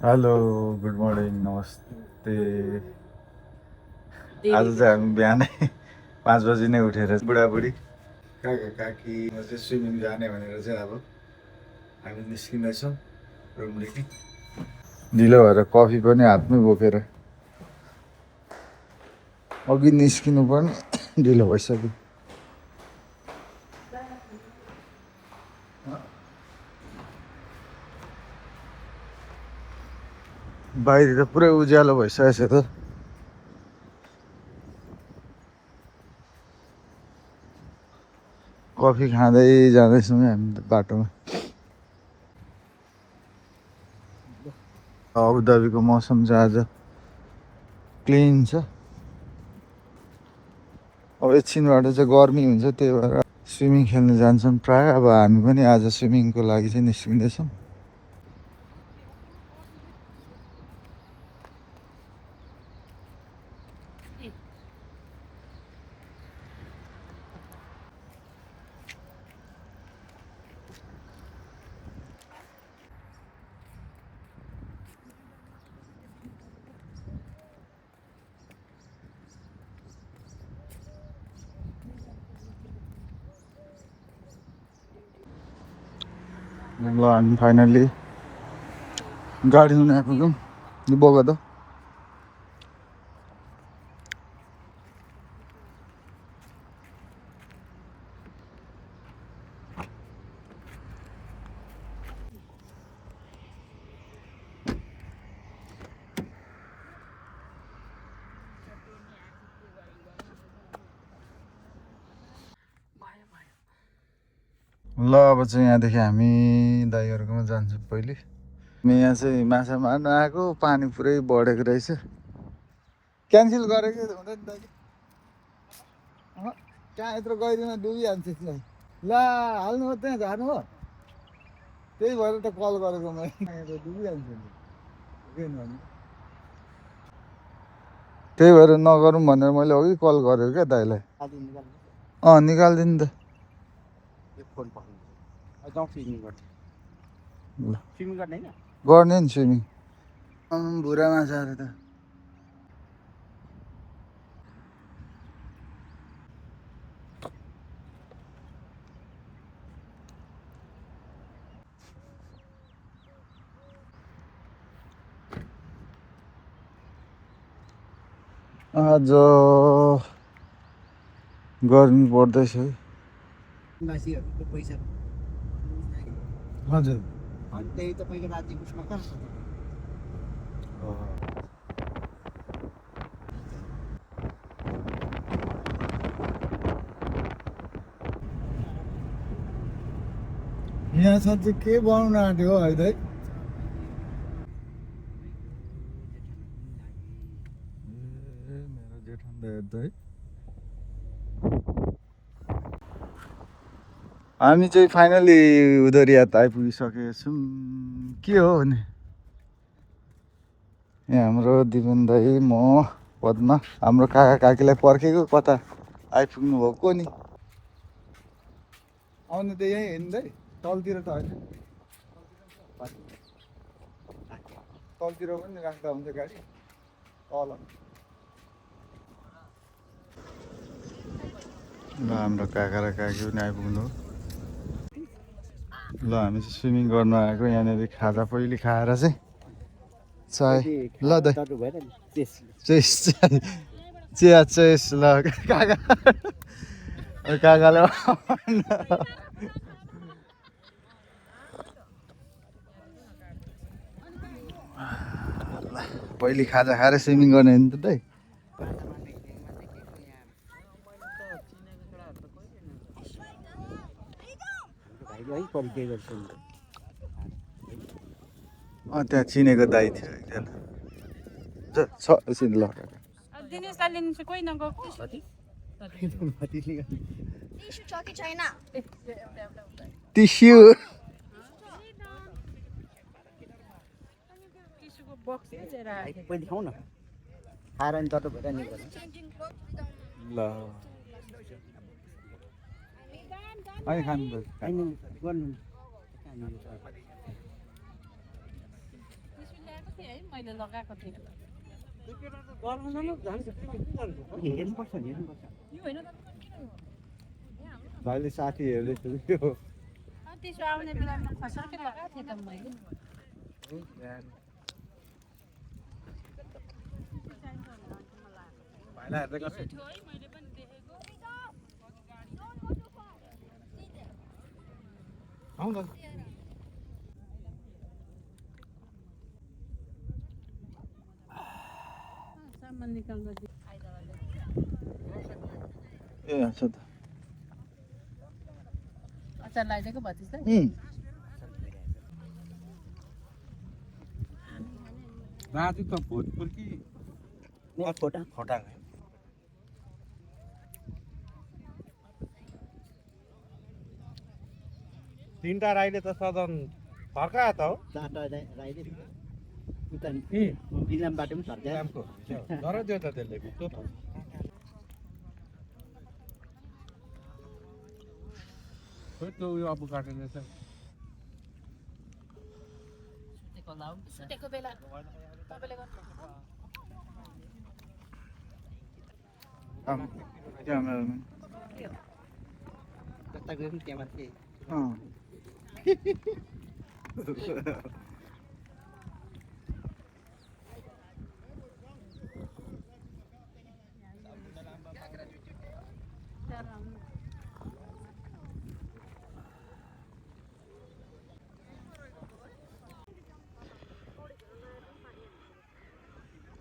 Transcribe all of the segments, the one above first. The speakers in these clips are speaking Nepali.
हेलो गुड मर्निङ नमस्ते। आज चाहिँ हामी बिहानै 5 बजी नै उठेर बुढाबुढी काका काकी चाहिँ स्विमिङ जाने भनेर चाहिँ अब हामी निस्किँदैछौँ रुमदेखि। ढिलो भएर कफी पनि हातमै बोकेर अघि निस्किनु पनि ढिलो भइसक्यो। बाहिर त पुरै उज्यालो भइसकेको छ त। कफी खाँदै जाँदैछौँ हामी त बाटोमा। अबुधाबीको मौसम चाहिँ आज क्लिन छ। अब एकछिनबाट चाहिँ गर्मी हुन्छ, त्यही भएर स्विमिङ खेल्न जान्छन् प्रायः। अब हामी पनि आज स्विमिङको लागि चाहिँ निस्किँदैछौँ। ल हामी फाइनल्ली गाडी हुन आइपुग्यौँ। यो बोक त ल अब चाहिँ यहाँदेखि हामी दाइहरूकोमा जान्छौँ पहिले। यहाँ चाहिँ माछा मार्न आएको, पानी पुरै बढेको रहेछ। क्यान्सल गरेको हुँदैन दाइ। कहाँ यत्रो गहिरोमा डुबिहाल्छ यसलाई। ला हाल्नु हो त्यहाँ झार्नु हो, त्यही भएर त कल गरेको मैले। डुबिहाल्छ त्यही भएर नगरौँ भनेर मैले अघि कल गरेको क्या दाइलाई। निकालिदिनु त। गर्ने नि स्विमिङ। भुरा माछाहरू त आज गर्मी बढ्दैछ है। हजुर त्यही तपाईँको राज्य उसमा कहाँ छ? यहाँ साँच्चै के बनाउन आँट्यो है दाइ? मेरो जेठा हेर्दै हामी चाहिँ फाइनली उदरियात आइपुगिसकेका छौँ। के हो भने यहाँ हाम्रो दिपेन दाइ, म, पद्मा, हाम्रो काका काकीलाई पर्खेको कता आइपुग्नु भएको नि। आउनु त यहीँ हेर्नु दाइ, तलतिर त होइन, तलतिर पनि राख्दा हुन्छ गाडी तल। ल हाम्रो काका र काकी पनि आइपुग्नु। ल हामी चाहिँ स्विमिङ गर्न आएको। यहाँनिर खाजा पहिले खाएर चाहिँ चाय। ल दाइ चेस चिया चेस। ल काका काकाले पहिले खाजा खाएर स्विमिङ गर्ने नि त दाइ। त्यहाँ चिनेको दाइ थियो एकजना छ एकछिन। ल टिस्यु खाऊ न खाएर अनि तट भएर नि ल अनि खानु गर्नु मैले लगाएको थिएँ हेर्नुपर्छ हेर्नुपर्छ यो होइन भाइले साथी हेर्दै थियो त्यसो आउने बेलामा खसरकै लगाएको थिएँ त मैले भाइलाई हेर्दै कसै मैले पनि देखेको आउँ न सामान निकाल्दा ए अच्छा त अचार लगाइदिएको भतिजलाई राजु त भोजपुर कि खोटा खोटाङ तीनटा राईले त सदन फर्कायो त हो चारवटा राईले उता इलामबाट पनि सर्छ इलामको तर त्यो त त्यसले भित्तो त खोइ त्यो उयो अब काटेन रहेछ सुतेको बेला तपाईँले गर्नु क्यामेराम्यान जता गयो पनि त्यहाँ माथि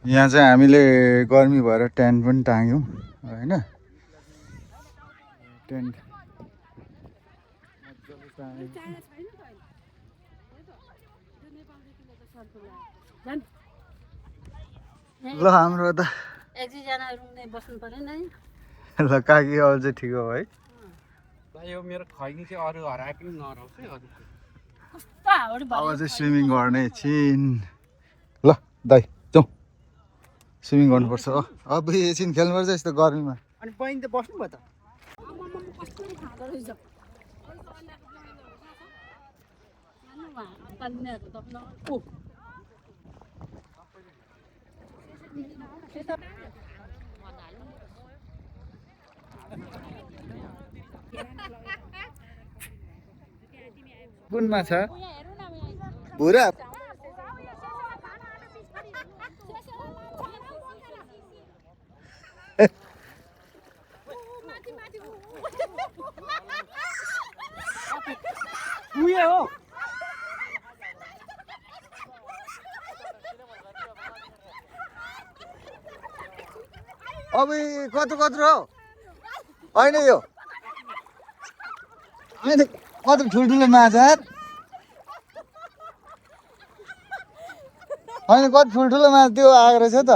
यहाँ चाहिँ हामीले गर्मी भएर टेन्ट पनि टाङ्यौँ होइन टेन्ट ल हाम्रो त एक दुईजना रुङ्ने बस्नु पऱ्यो नि ल काकी अब चाहिँ ठिक हो है यो मेरो खैनी चाहिँ अरू हराए पनि नहराउँछ है अरू कस्तो हावाडी अब चाहिँ स्विमिङ गर्ने एकछिन ल दाइ जाउँ स्विमिङ गर्नुपर्छ हो अब एकछिन खेल्नुपर्छ यस्तो गर्मीमा अनि बहिनी त बस्नु भयो त कस्तो खाँदो रहेछ कुन माछा भुरा उयो हो अब कत्रो कत्रो हो होइन यो होइन कत्रो ठुल्ठुलो माछा होइन कति ठुल्ठुलो माछा त्यो आएको रहेछ त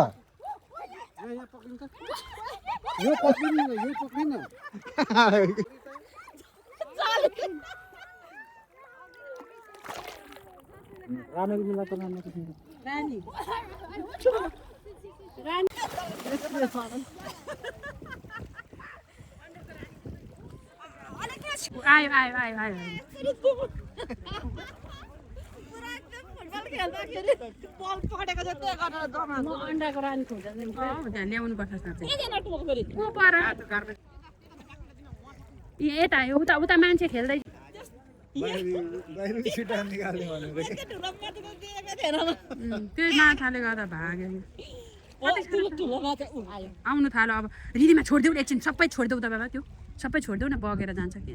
यो पक्रिनु यो पक्रिनु रानीको मिला त रानी आयो आयो आयो आयो अन्डाको रानी खोज्दा ल्याउनु पर्छ यता उता उता मान्छे खेल्दै त्यो माछाले गर्दा भाग्यो आउनु थाल्यो अब रिदीमा छोडिदेऊ एकछिन सबै छोडिदेऊ त बाबा त्यो सबै छोडिदेऊ न बगेर जान्छ कि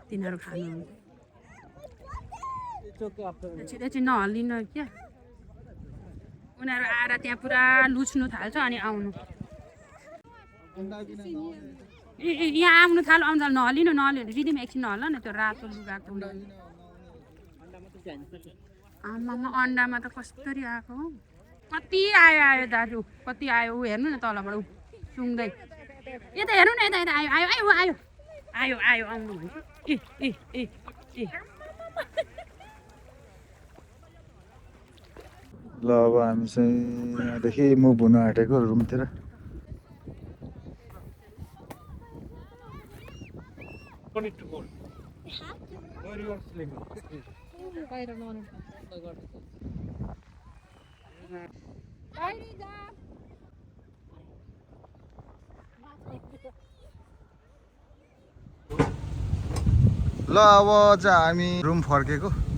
तिनीहरू खानु एकछिन नहल्लिनु क्या उनीहरू आएर त्यहाँ पुरा लुच्नु थाल्छ अनि आउनु यहाँ आउनु थाल्यो आउनु थाल्यो नहल्लिनु नहल्लिनु रिदीमा एकछिन नहल्ल न त्यो रातो लुगाको आमामा अन्डामा त कसरी आएको हो कति आयो आयो दाजु कति आयो ऊ हेर्नु न तलबाट ऊ सुँग्दै यता हेर्नु न यता यता आयो आयो आयो आयो आयो आयो आउनु भने ए ए ए ए ल अब हामी चाहिँ यहाँदेखि मुभ हुन आँटेको रुमतिर ल अब चाहिँ हामी रुम फर्केको